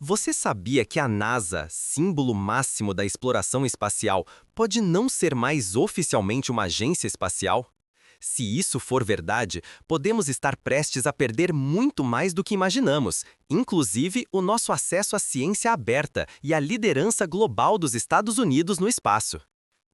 Você sabia que a NASA, símbolo máximo da exploração espacial, pode não ser mais oficialmente uma agência espacial? Se isso for verdade, podemos estar prestes a perder muito mais do que imaginamos, inclusive o nosso acesso à ciência aberta e à liderança global dos Estados Unidos no espaço.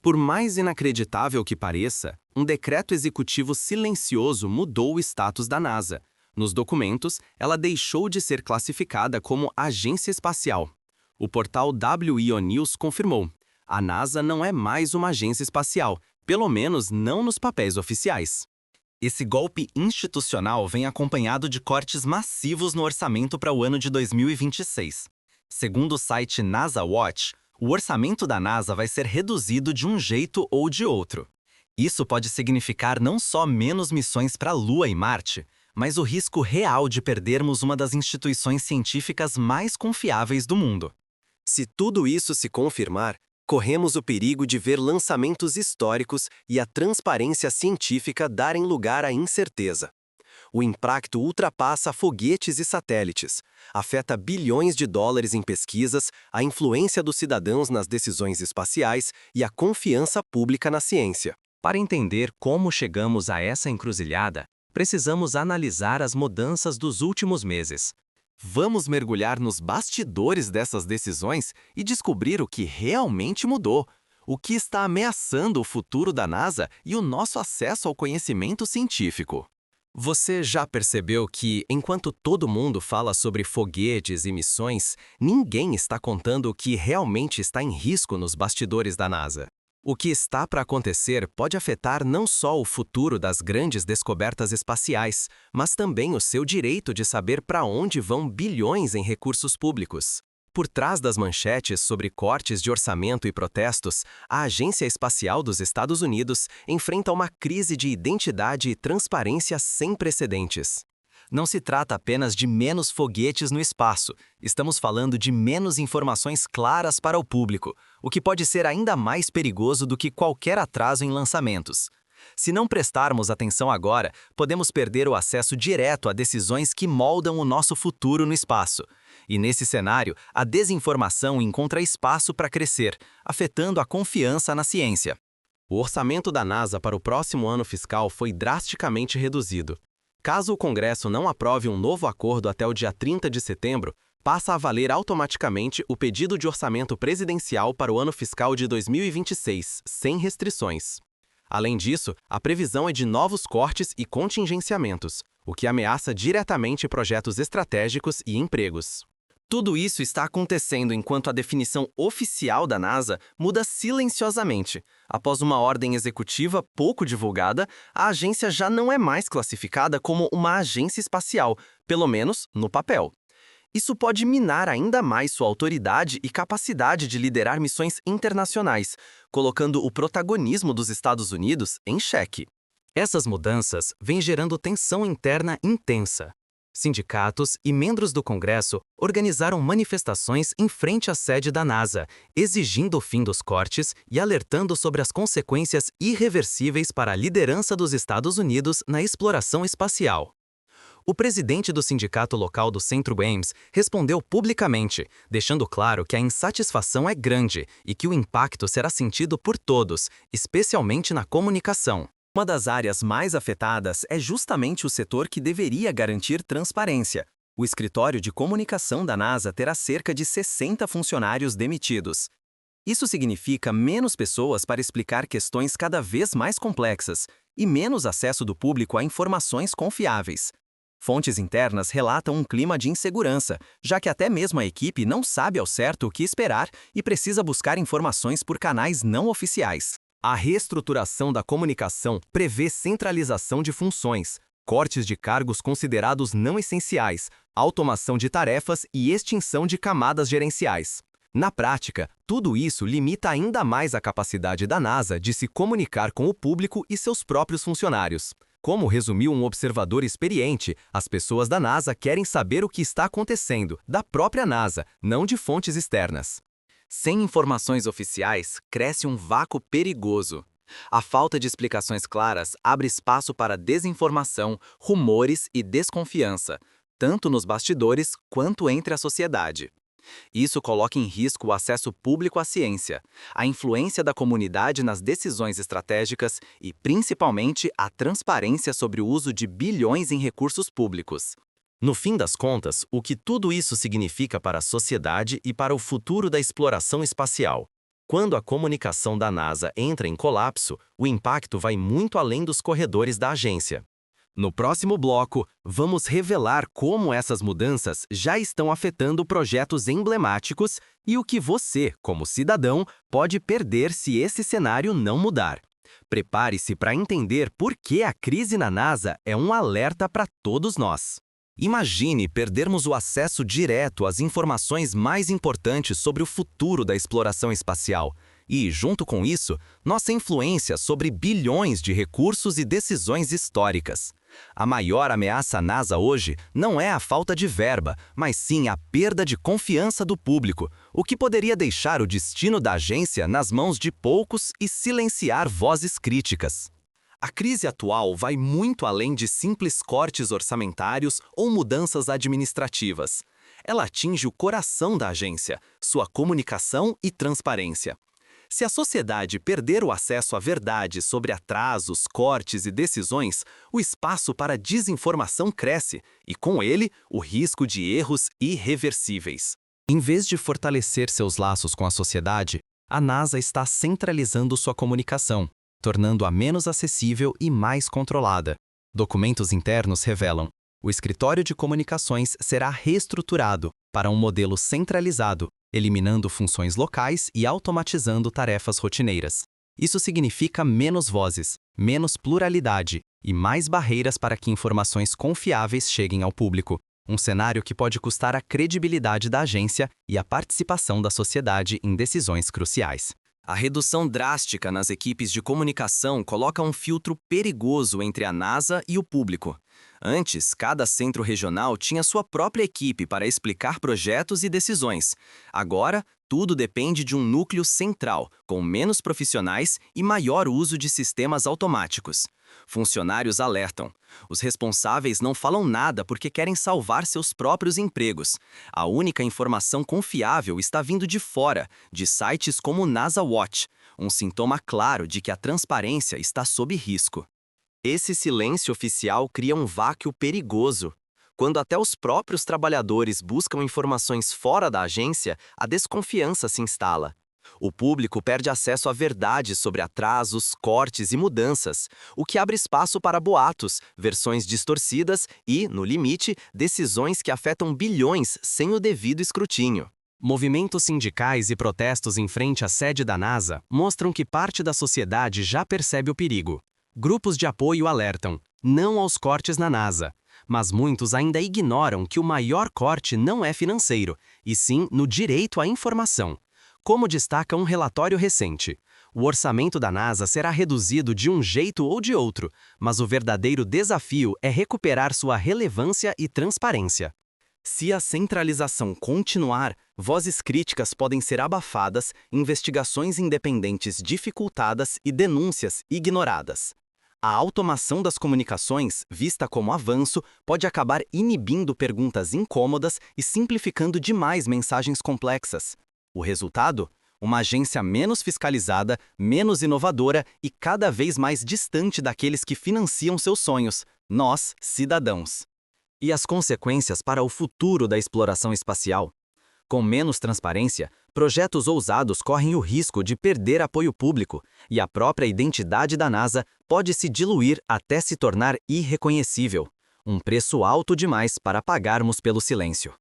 Por mais inacreditável que pareça, um decreto executivo silencioso mudou o status da NASA. Nos documentos, ela deixou de ser classificada como agência espacial. O portal WEO News confirmou: a NASA não é mais uma agência espacial, pelo menos não nos papéis oficiais. Esse golpe institucional vem acompanhado de cortes massivos no orçamento para o ano de 2026. Segundo o site NASA Watch, o orçamento da NASA vai ser reduzido de um jeito ou de outro. Isso pode significar não só menos missões para a Lua e Marte, mas o risco real de perdermos uma das instituições científicas mais confiáveis do mundo. Se tudo isso se confirmar, corremos o perigo de ver lançamentos históricos e a transparência científica darem lugar à incerteza. O impacto ultrapassa foguetes e satélites, afeta bilhões de dólares em pesquisas, a influência dos cidadãos nas decisões espaciais e a confiança pública na ciência. Para entender como chegamos a essa encruzilhada, precisamos analisar as mudanças dos últimos meses. Vamos mergulhar nos bastidores dessas decisões e descobrir o que realmente mudou, o que está ameaçando o futuro da NASA e o nosso acesso ao conhecimento científico. Você já percebeu que, enquanto todo mundo fala sobre foguetes e missões, ninguém está contando o que realmente está em risco nos bastidores da NASA? O que está para acontecer pode afetar não só o futuro das grandes descobertas espaciais, mas também o seu direito de saber para onde vão bilhões em recursos públicos. Por trás das manchetes sobre cortes de orçamento e protestos, a Agência Espacial dos Estados Unidos enfrenta uma crise de identidade e transparência sem precedentes. Não se trata apenas de menos foguetes no espaço, estamos falando de menos informações claras para o público, o que pode ser ainda mais perigoso do que qualquer atraso em lançamentos. Se não prestarmos atenção agora, podemos perder o acesso direto a decisões que moldam o nosso futuro no espaço. E nesse cenário, a desinformação encontra espaço para crescer, afetando a confiança na ciência. O orçamento da NASA para o próximo ano fiscal foi drasticamente reduzido. Caso o Congresso não aprove um novo acordo até o dia 30 de setembro, passa a valer automaticamente o pedido de orçamento presidencial para o ano fiscal de 2026, sem restrições. Além disso, a previsão é de novos cortes e contingenciamentos, o que ameaça diretamente projetos estratégicos e empregos. Tudo isso está acontecendo enquanto a definição oficial da NASA muda silenciosamente. Após uma ordem executiva pouco divulgada, a agência já não é mais classificada como uma agência espacial, pelo menos no papel. Isso pode minar ainda mais sua autoridade e capacidade de liderar missões internacionais, colocando o protagonismo dos Estados Unidos em xeque. Essas mudanças vêm gerando tensão interna intensa. Sindicatos e membros do Congresso organizaram manifestações em frente à sede da NASA, exigindo o fim dos cortes e alertando sobre as consequências irreversíveis para a liderança dos Estados Unidos na exploração espacial. O presidente do sindicato local do Centro Ames respondeu publicamente, deixando claro que a insatisfação é grande e que o impacto será sentido por todos, especialmente na comunicação. Uma das áreas mais afetadas é justamente o setor que deveria garantir transparência. O escritório de comunicação da NASA terá cerca de 60 funcionários demitidos. Isso significa menos pessoas para explicar questões cada vez mais complexas e menos acesso do público a informações confiáveis. Fontes internas relatam um clima de insegurança, já que até mesmo a equipe não sabe ao certo o que esperar e precisa buscar informações por canais não oficiais. A reestruturação da comunicação prevê centralização de funções, cortes de cargos considerados não essenciais, automação de tarefas e extinção de camadas gerenciais. Na prática, tudo isso limita ainda mais a capacidade da NASA de se comunicar com o público e seus próprios funcionários. Como resumiu um observador experiente, as pessoas da NASA querem saber o que está acontecendo, da própria NASA, não de fontes externas. Sem informações oficiais, cresce um vácuo perigoso. A falta de explicações claras abre espaço para desinformação, rumores e desconfiança, tanto nos bastidores quanto entre a sociedade. Isso coloca em risco o acesso público à ciência, a influência da comunidade nas decisões estratégicas e, principalmente, a transparência sobre o uso de bilhões em recursos públicos. No fim das contas, o que tudo isso significa para a sociedade e para o futuro da exploração espacial? Quando a comunicação da NASA entra em colapso, o impacto vai muito além dos corredores da agência. No próximo bloco, vamos revelar como essas mudanças já estão afetando projetos emblemáticos e o que você, como cidadão, pode perder se esse cenário não mudar. Prepare-se para entender por que a crise na NASA é um alerta para todos nós. Imagine perdermos o acesso direto às informações mais importantes sobre o futuro da exploração espacial e, junto com isso, nossa influência sobre bilhões de recursos e decisões históricas. A maior ameaça à NASA hoje não é a falta de verba, mas sim a perda de confiança do público, o que poderia deixar o destino da agência nas mãos de poucos e silenciar vozes críticas. A crise atual vai muito além de simples cortes orçamentários ou mudanças administrativas. Ela atinge o coração da agência, sua comunicação e transparência. Se a sociedade perder o acesso à verdade sobre atrasos, cortes e decisões, o espaço para desinformação cresce e, com ele, o risco de erros irreversíveis. Em vez de fortalecer seus laços com a sociedade, a NASA está centralizando sua comunicação, tornando-a menos acessível e mais controlada. Documentos internos revelam: o escritório de comunicações será reestruturado para um modelo centralizado, eliminando funções locais e automatizando tarefas rotineiras. Isso significa menos vozes, menos pluralidade e mais barreiras para que informações confiáveis cheguem ao público. Um cenário que pode custar a credibilidade da agência e a participação da sociedade em decisões cruciais. A redução drástica nas equipes de comunicação coloca um filtro perigoso entre a NASA e o público. Antes, cada centro regional tinha sua própria equipe para explicar projetos e decisões. Agora, tudo depende de um núcleo central, com menos profissionais e maior uso de sistemas automáticos. Funcionários alertam: os responsáveis não falam nada porque querem salvar seus próprios empregos. A única informação confiável está vindo de fora, de sites como o NASA Watch, um sintoma claro de que a transparência está sob risco. Esse silêncio oficial cria um vácuo perigoso. Quando até os próprios trabalhadores buscam informações fora da agência, a desconfiança se instala. O público perde acesso à verdade sobre atrasos, cortes e mudanças, o que abre espaço para boatos, versões distorcidas e, no limite, decisões que afetam bilhões sem o devido escrutínio. Movimentos sindicais e protestos em frente à sede da NASA mostram que parte da sociedade já percebe o perigo. Grupos de apoio alertam: não aos cortes na NASA. Mas muitos ainda ignoram que o maior corte não é financeiro, e sim no direito à informação. Como destaca um relatório recente, o orçamento da NASA será reduzido de um jeito ou de outro, mas o verdadeiro desafio é recuperar sua relevância e transparência. Se a centralização continuar, vozes críticas podem ser abafadas, investigações independentes dificultadas e denúncias ignoradas. A automação das comunicações, vista como avanço, pode acabar inibindo perguntas incômodas e simplificando demais mensagens complexas. O resultado? Uma agência menos fiscalizada, menos inovadora e cada vez mais distante daqueles que financiam seus sonhos, nós, cidadãos. E as consequências para o futuro da exploração espacial? Com menos transparência, projetos ousados correm o risco de perder apoio público, e a própria identidade da NASA pode se diluir até se tornar irreconhecível. Um preço alto demais para pagarmos pelo silêncio.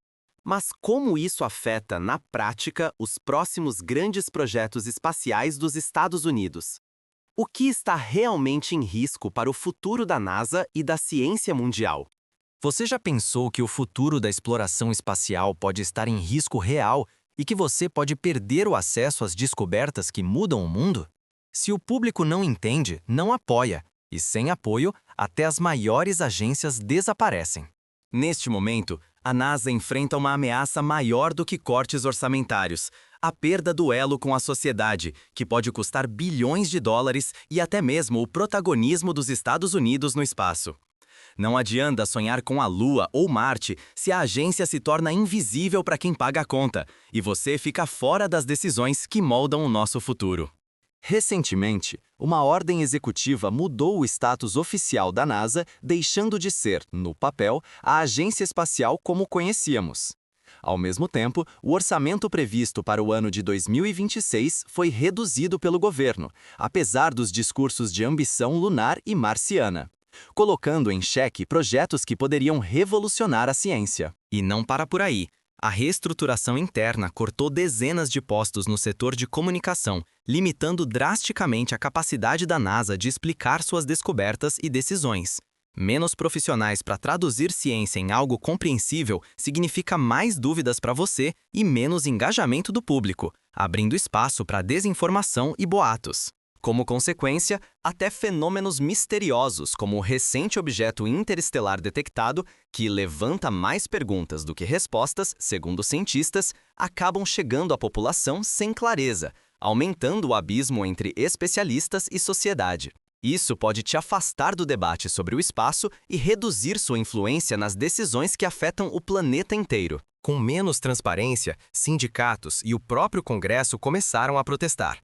Mas como isso afeta, na prática, os próximos grandes projetos espaciais dos Estados Unidos? O que está realmente em risco para o futuro da NASA e da ciência mundial? Você já pensou que o futuro da exploração espacial pode estar em risco real e que você pode perder o acesso às descobertas que mudam o mundo? Se o público não entende, não apoia, e sem apoio, até as maiores agências desaparecem. Neste momento, a NASA enfrenta uma ameaça maior do que cortes orçamentários: a perda do elo com a sociedade, que pode custar bilhões de dólares e até mesmo o protagonismo dos Estados Unidos no espaço. Não adianta sonhar com a Lua ou Marte se a agência se torna invisível para quem paga a conta e você fica fora das decisões que moldam o nosso futuro. Recentemente, uma ordem executiva mudou o status oficial da NASA, deixando de ser, no papel, a agência espacial como conhecíamos. Ao mesmo tempo, o orçamento previsto para o ano de 2026 foi reduzido pelo governo, apesar dos discursos de ambição lunar e marciana, colocando em xeque projetos que poderiam revolucionar a ciência. E não para por aí. A reestruturação interna cortou dezenas de postos no setor de comunicação, limitando drasticamente a capacidade da NASA de explicar suas descobertas e decisões. Menos profissionais para traduzir ciência em algo compreensível significa mais dúvidas para você e menos engajamento do público, abrindo espaço para desinformação e boatos. Como consequência, até fenômenos misteriosos como o recente objeto interestelar detectado, que levanta mais perguntas do que respostas, segundo cientistas, acabam chegando à população sem clareza, aumentando o abismo entre especialistas e sociedade. Isso pode te afastar do debate sobre o espaço e reduzir sua influência nas decisões que afetam o planeta inteiro. Com menos transparência, sindicatos e o próprio Congresso começaram a protestar.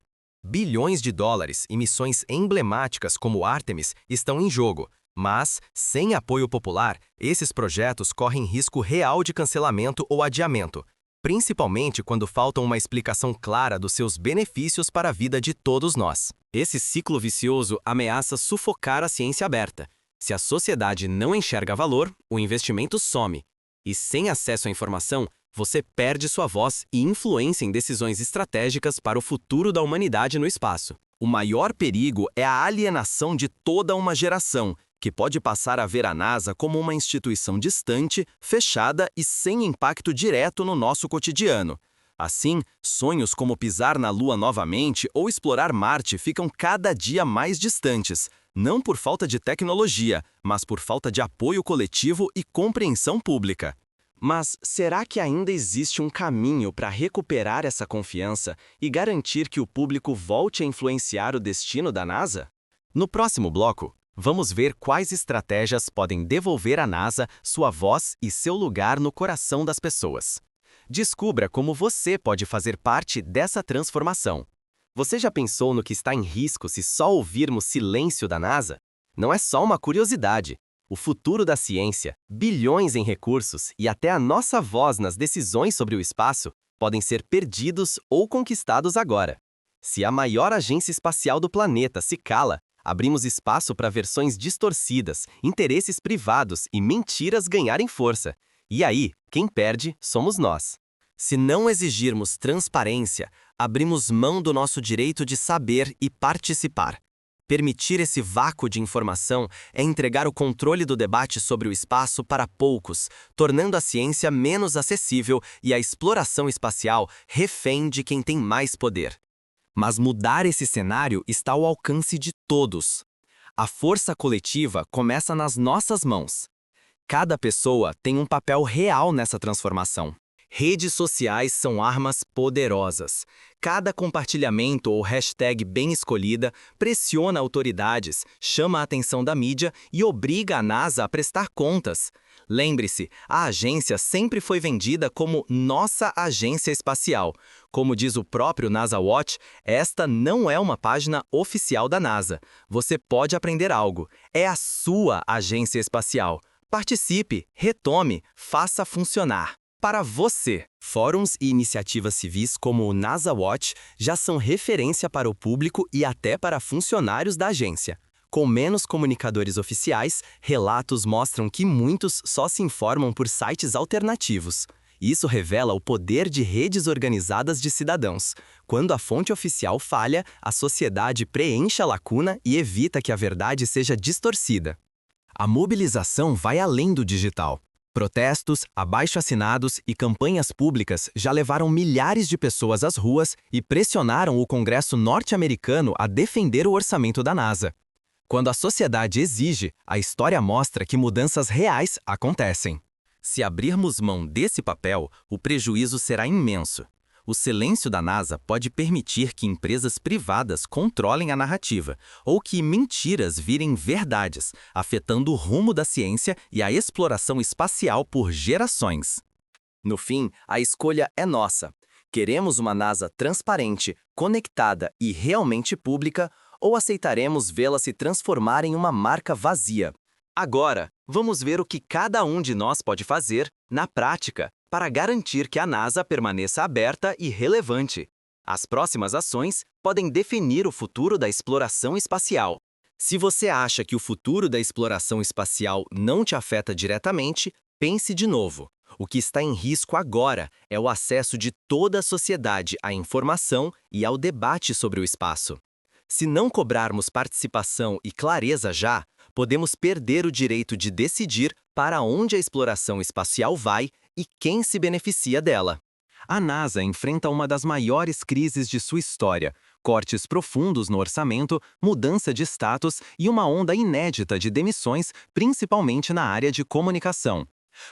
Bilhões de dólares e missões emblemáticas como Artemis estão em jogo, mas, sem apoio popular, esses projetos correm risco real de cancelamento ou adiamento, principalmente quando falta uma explicação clara dos seus benefícios para a vida de todos nós. Esse ciclo vicioso ameaça sufocar a ciência aberta. Se a sociedade não enxerga valor, o investimento some. E sem acesso à informação, você perde sua voz e influência em decisões estratégicas para o futuro da humanidade no espaço. O maior perigo é a alienação de toda uma geração, que pode passar a ver a NASA como uma instituição distante, fechada e sem impacto direto no nosso cotidiano. Assim, sonhos como pisar na Lua novamente ou explorar Marte ficam cada dia mais distantes, não por falta de tecnologia, mas por falta de apoio coletivo e compreensão pública. Mas será que ainda existe um caminho para recuperar essa confiança e garantir que o público volte a influenciar o destino da NASA? No próximo bloco, vamos ver quais estratégias podem devolver à NASA sua voz e seu lugar no coração das pessoas. Descubra como você pode fazer parte dessa transformação. Você já pensou no que está em risco se só ouvirmos silêncio da NASA? Não é só uma curiosidade. O futuro da ciência, bilhões em recursos e até a nossa voz nas decisões sobre o espaço podem ser perdidos ou conquistados agora. Se a maior agência espacial do planeta se cala, abrimos espaço para versões distorcidas, interesses privados e mentiras ganharem força. E aí, quem perde somos nós. Se não exigirmos transparência, abrimos mão do nosso direito de saber e participar. Permitir esse vácuo de informação é entregar o controle do debate sobre o espaço para poucos, tornando a ciência menos acessível e a exploração espacial refém de quem tem mais poder. Mas mudar esse cenário está ao alcance de todos. A força coletiva começa nas nossas mãos. Cada pessoa tem um papel real nessa transformação. Redes sociais são armas poderosas. Cada compartilhamento ou hashtag bem escolhida pressiona autoridades, chama a atenção da mídia e obriga a NASA a prestar contas. Lembre-se, a agência sempre foi vendida como nossa agência espacial. Como diz o próprio NASA Watch, esta não é uma página oficial da NASA. Você pode aprender algo. É a sua agência espacial. Participe, retome, faça funcionar. Para você, fóruns e iniciativas civis como o NASA Watch já são referência para o público e até para funcionários da agência. Com menos comunicadores oficiais, relatos mostram que muitos só se informam por sites alternativos. Isso revela o poder de redes organizadas de cidadãos. Quando a fonte oficial falha, a sociedade preenche a lacuna e evita que a verdade seja distorcida. A mobilização vai além do digital. Protestos, abaixo-assinados e campanhas públicas já levaram milhares de pessoas às ruas e pressionaram o Congresso norte-americano a defender o orçamento da NASA. Quando a sociedade exige, a história mostra que mudanças reais acontecem. Se abrirmos mão desse papel, o prejuízo será imenso. O silêncio da NASA pode permitir que empresas privadas controlem a narrativa, ou que mentiras virem verdades, afetando o rumo da ciência e a exploração espacial por gerações. No fim, a escolha é nossa. Queremos uma NASA transparente, conectada e realmente pública, ou aceitaremos vê-la se transformar em uma marca vazia? Agora, vamos ver o que cada um de nós pode fazer, na prática, para garantir que a NASA permaneça aberta e relevante. As próximas ações podem definir o futuro da exploração espacial. Se você acha que o futuro da exploração espacial não te afeta diretamente, pense de novo. O que está em risco agora é o acesso de toda a sociedade à informação e ao debate sobre o espaço. Se não cobrarmos participação e clareza já, podemos perder o direito de decidir para onde a exploração espacial vai e quem se beneficia dela. A NASA enfrenta uma das maiores crises de sua história: cortes profundos no orçamento, mudança de status e uma onda inédita de demissões, principalmente na área de comunicação.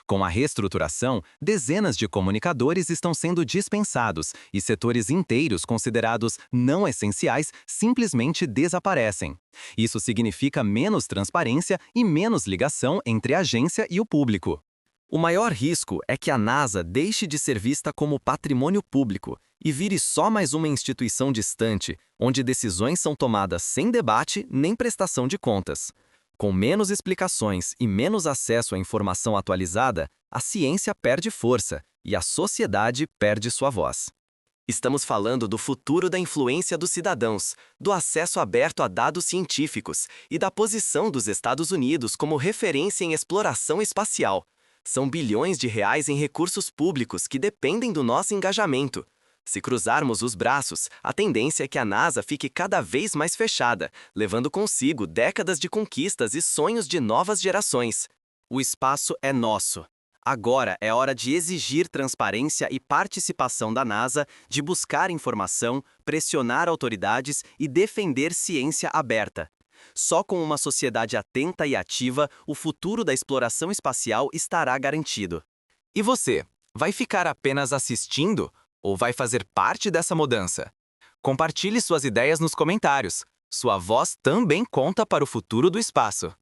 Com a reestruturação, dezenas de comunicadores estão sendo dispensados e setores inteiros considerados não essenciais simplesmente desaparecem. Isso significa menos transparência e menos ligação entre a agência e o público. O maior risco é que a NASA deixe de ser vista como patrimônio público e vire só mais uma instituição distante, onde decisões são tomadas sem debate nem prestação de contas. Com menos explicações e menos acesso à informação atualizada, a ciência perde força e a sociedade perde sua voz. Estamos falando do futuro da influência dos cidadãos, do acesso aberto a dados científicos e da posição dos Estados Unidos como referência em exploração espacial. São bilhões de reais em recursos públicos que dependem do nosso engajamento. Se cruzarmos os braços, a tendência é que a NASA fique cada vez mais fechada, levando consigo décadas de conquistas e sonhos de novas gerações. O espaço é nosso. Agora é hora de exigir transparência e participação da NASA, de buscar informação, pressionar autoridades e defender ciência aberta. Só com uma sociedade atenta e ativa, o futuro da exploração espacial estará garantido. E você, vai ficar apenas assistindo? Ou vai fazer parte dessa mudança? Compartilhe suas ideias nos comentários. Sua voz também conta para o futuro do espaço.